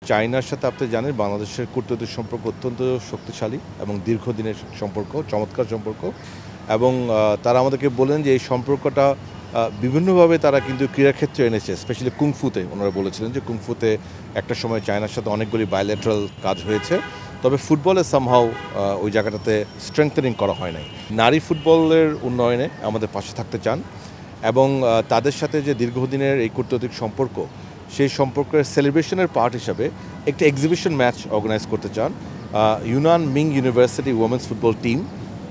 চায়নার সাথে আপনি জানেন বাংলাদেশের কূটনৈতিক সম্পর্ক অত্যন্ত শক্তিশালী এবং দীর্ঘদিনের সম্পর্ক, চমৎকার সম্পর্ক। এবং তারা আমাদেরকে বললেন যে এই সম্পর্কটা বিভিন্নভাবে তারা কিন্তু ক্রীড়াক্ষেত্রে এনেছে, স্পেশালি কুংফুতে। ওনারা বলেছিলেন যে কুংফুতে একটা সময় চায়নার সাথে অনেকগুলি বায়োলেটারাল কাজ হয়েছে, তবে ফুটবলে সামহাও ওই জায়গাটাতে স্ট্রেংথেনিং করা হয় নাই। নারী ফুটবলের উন্নয়নে আমাদের পাশে থাকতে চান এবং তাদের সাথে যে দীর্ঘদিনের এই কূটনৈতিক সম্পর্ক, সেই সম্পর্কের সেলিব্রেশনের পার্ট হিসাবে একটি এক্সিবিশন ম্যাচ অর্গানাইজ করতে চান। Yunnan Ming university women's football team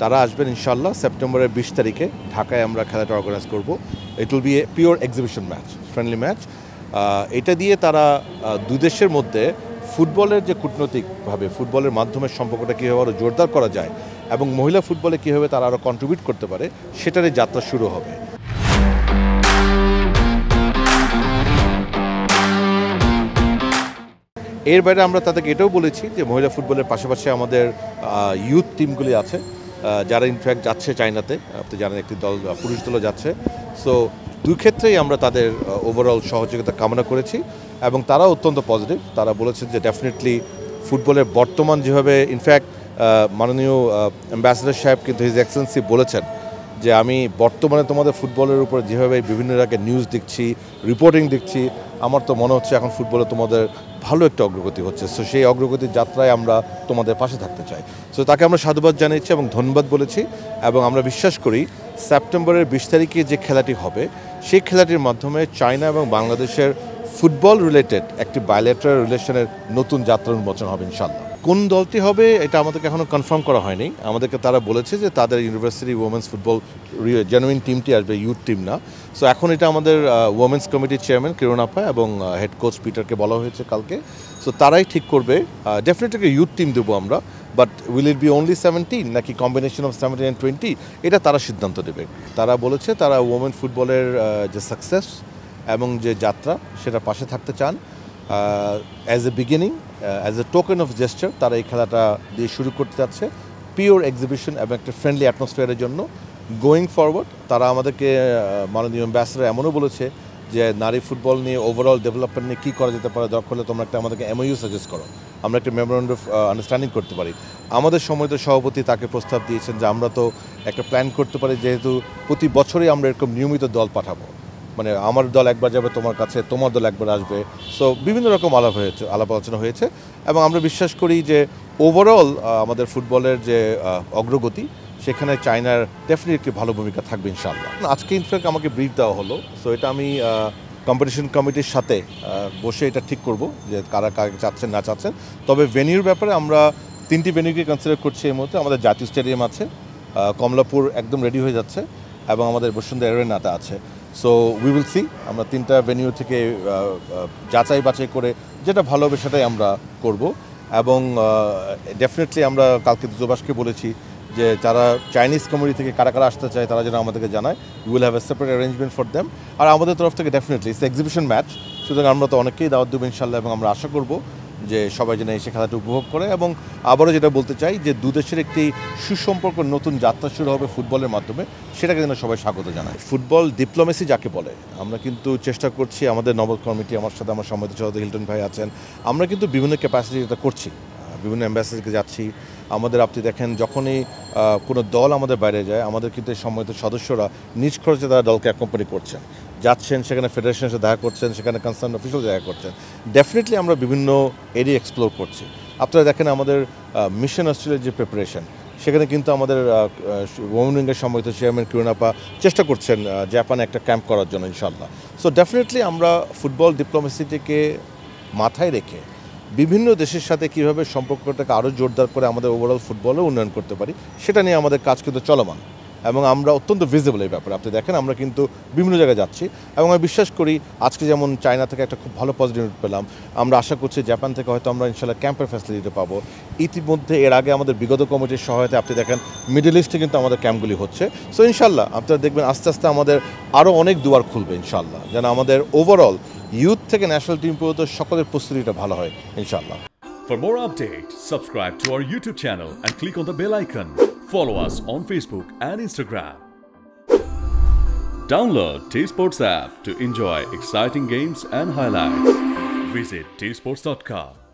তারা আসবেন ইনশাল্লাহ সেপ্টেম্বরের 20 তারিখে ঢাকায়। আমরা খেলাটা অর্গানাইজ করব। It will B a pure exhibition match, friendly match. এটা দিয়ে তারা দুই দেশের মধ্যে ফুটবলের যে কূটনৈতিকভাবে ফুটবলের মাধ্যমে সম্পর্কটা কীভাবে আরও জোরদার করা যায় এবং মহিলা ফুটবলে কীভাবে তারা আরও কন্ট্রিবিউট করতে পারে, সেটারই যাত্রা শুরু হবে। এর বাইরে আমরা তাদেরকে এটাও বলেছি যে মহিলা ফুটবলের পাশাপাশি আমাদের ইউথ টিমগুলি আছে, যারা ইনফ্যাক্ট যাচ্ছে চায়নাতে। আপনি জানেন একটি দল, পুরুষ দলও যাচ্ছে। সো দুই ক্ষেত্রেই আমরা তাদের ওভারঅল সহযোগিতা কামনা করেছি এবং তারাও অত্যন্ত পজিটিভ। তারা বলেছেন যে ডেফিনেটলি ফুটবলের বর্তমান যেভাবে, ইনফ্যাক্ট মাননীয় অ্যাম্বাসেডর সাহেব কিন্তু হিজ এক্সেলেন্সি বলেছেন যে আমি বর্তমানে তোমাদের ফুটবলের উপর যেভাবে বিভিন্ন জায়গায় নিউজ দেখছি, রিপোর্টিং দেখছি, আমার তো মনে হচ্ছে এখন ফুটবলে তোমাদের ভালো একটা অগ্রগতি হচ্ছে। সো সেই অগ্রগতির যাত্রায় আমরা তোমাদের পাশে থাকতে চাই। সো তাকে আমরা সাধুবাদ জানিয়েছি এবং ধন্যবাদ বলেছি এবং আমরা বিশ্বাস করি সেপ্টেম্বরের 20 তারিখে যে খেলাটি হবে, সেই খেলাটির মাধ্যমে চায়না এবং বাংলাদেশের ফুটবল রিলেটেড একটি বায়োলেটারাল রিলেশনের নতুন যাত্রা উন্মোচন হবে ইনশাল্লাহ। কোন দলটি হবে এটা আমাদেরকে এখনও কনফার্ম করা হয়নি। আমাদেরকে তারা বলেছে যে তাদের ইউনিভার্সিটি ওমেন্স ফুটবল জেনুইন টিমটি আসবে, ইউথ টিম না। সো এখন এটা আমাদের ওমেন্স কমিটির চেয়ারম্যান কিরণ আপা এবং হেড কোচ পিটারকে বলা হয়েছে কালকে। সো তারাই ঠিক করবে। ডেফিনেটলি ইউথ টিম দেবো আমরা, but will it be only 17 নাকি কম্বিনেশন অফ 17 and 20, এটা তারা সিদ্ধান্ত দেবে। তারা বলেছে তারা ওমেন ফুটবলের যে সাকসেস এবং যে যাত্রা, সেটা পাশে থাকতে চান। As a beginning, as a token of gesture তারা এই খেলাটা দিয়ে শুরু করতে যাচ্ছে, পিওর এক্সিবিশন এবং একটা ফ্রেন্ডলি অ্যাটমসফিয়ারের জন্য। গোয়িং ফরওয়ার্ড তারা আমাদেরকে মাননীয় অ্যাম্বাসেডর এমনও বলেছে যে নারী ফুটবল নিয়ে ওভারঅল ডেভেলপমেন্ট নিয়ে কী করা যেতে পারে, দরকার হলে তোমরা একটা আমাদেরকে এমওইউ সাজেস্ট করো, আমরা একটা মেমোরেন্ডাম অফ আন্ডারস্ট্যান্ডিং করতে পারি। আমাদের সম্মানিত সভাপতি তাকে প্রস্তাব দিয়েছেন যে আমরা তো একটা প্ল্যান করতে পারি, যেহেতু প্রতি বছরই আমরা এরকম নিয়মিত দল পাঠাবো, মানে আমার দল একবার যাবে তোমার কাছে, তোমার দল একবার আসবে। সো বিভিন্ন রকম আলাপ আলোচনা হয়েছে এবং আমরা বিশ্বাস করি যে ওভারঅল আমাদের ফুটবলের যে অগ্রগতি, সেখানে চায়নার ডেফিনেটলি একটি ভালো ভূমিকা থাকবে ইনশাআল্লাহ। আজকে ইনফ্যাক্ট আমাকে ব্রিফ দেওয়া হলো, সো এটা আমি কম্পিটিশন কমিটির সাথে বসে এটা ঠিক করব যে কারা কারা চাচ্ছেন না চাচ্ছেন। তবে ভেনিউর ব্যাপারে আমরা 3টি ভেনিউকে কনসিডার করছি এই মুহূর্তে। আমাদের জাতীয় স্টেডিয়াম আছে, কমলাপুর একদম রেডি হয়ে যাচ্ছে এবং আমাদের বসুন্ধরা এরেনাটা আছে। সো উই উইল সি, আমরা 3টা ভেনিউ থেকে যাচাই বাছাই করে যেটা ভালো হবে সেটাই আমরা করব। এবং ডেফিনেটলি আমরা কালকে দুজবাসকে বলেছি যে যারা চাইনিজ কমিউনিটি থেকে কারা কারা আসতে চায় তারা যেন আমাদেরকে জানায়। We will have a separate arrangement for them. আর আমাদের তরফ থেকে ডেফিনেটলি ইটস এক্সিবিশন ম্যাচ, সুতরাং আমরা তো অনেকেই দাওয়াত দেবো ইনশাল্লাহ এবং আমরা আশা করব যে সবাই যেন এসে খেলাটা উপভোগ করে। এবং আবারও যেটা বলতে চাই যে দুদেশের একটি সুসম্পর্ক নতুন যাত্রা শুরু হবে ফুটবলের মাধ্যমে, সেটাকে যেন সবাই স্বাগত জানায়। ফুটবল ডিপ্লোমেসি যাকে বলে, আমরা কিন্তু চেষ্টা করছি, আমাদের নবদ কমিটি, আমার সাথে আমার সম্মানিত সহোদর হিলটন ভাই আছেন, আমরা কিন্তু বিভিন্ন ক্যাপাসিটি এটা করছি, বিভিন্ন অ্যাম্বাসেডরকে যাচ্ছি। আমাদের আপনি দেখেন যখনই কোনো দল আমাদের বাইরে যায়, আমাদের কিন্তু এই সম্মানিত সদস্যরা নিজ খরচে তারা দলকে অ্যাকম্পানি করছেন, যাচ্ছেন, সেখানে ফেডারেশনের সাথে দেখা করছেন, সেখানে কনসার্ন অফিসিয়াল দেখা করছেন। ডেফিনেটলি আমরা বিভিন্ন এরিয়া এক্সপ্লোর করছি। আপনারা দেখেন আমাদের মিশন অস্ট্রেলিয়ার যে প্রিপারেশন, সেখানে কিন্তু আমাদের ওমেন উইংয়ের সম্মানিত চেয়ারম্যান কিরণ আপা চেষ্টা করছেন জাপানে একটা ক্যাম্প করার জন্য ইনশাল্লাহ। সো ডেফিনেটলি আমরা ফুটবল ডিপ্লোমেসিটিকে মাথায় রেখে বিভিন্ন দেশের সাথে কীভাবে সম্পর্কটাকে আরও জোরদার করে আমাদের ওভারঅল ফুটবলেও উন্নয়ন করতে পারি, সেটা নিয়ে আমাদের কাজ কিন্তু চলমান এবং আমরা অত্যন্ত ভিজিবল এই ব্যাপারে। আপনি দেখেন আমরা কিন্তু বিভিন্ন জায়গায় যাচ্ছি এবং আমি বিশ্বাস করি আজকে যেমন চায়না থেকে একটা খুব ভালো পজিটিভ পেলাম, আমরা আশা করছি জাপান থেকে হয়তো আমরা ইনশাল্লাহ ক্যাম্পের ফ্যাসিলিটি পাবো। ইতিমধ্যে এর আগে আমাদের বিগত কমিটির সহায়তায় আপনি দেখেন মিডল ইস্টে কিন্তু আমাদের ক্যাম্পগুলি হচ্ছে। সো ইনশাল্লাহ আপনারা দেখবেন আস্তে আস্তে আমাদের আরও অনেক দুয়ার খুলবে ইনশাল্লাহ, যেন আমাদের ওভারঅল ইউথ থেকে ন্যাশনাল টিম পর্যন্ত সকলের প্রস্তুতিটা ভালো হয় ইনশাল্লাহ। For more updates, subscribe to our YouTube channel and click on the bell icon. Follow us on Facebook and Instagram. Download T-Sports app to enjoy exciting games and highlights. Visit tsports.com.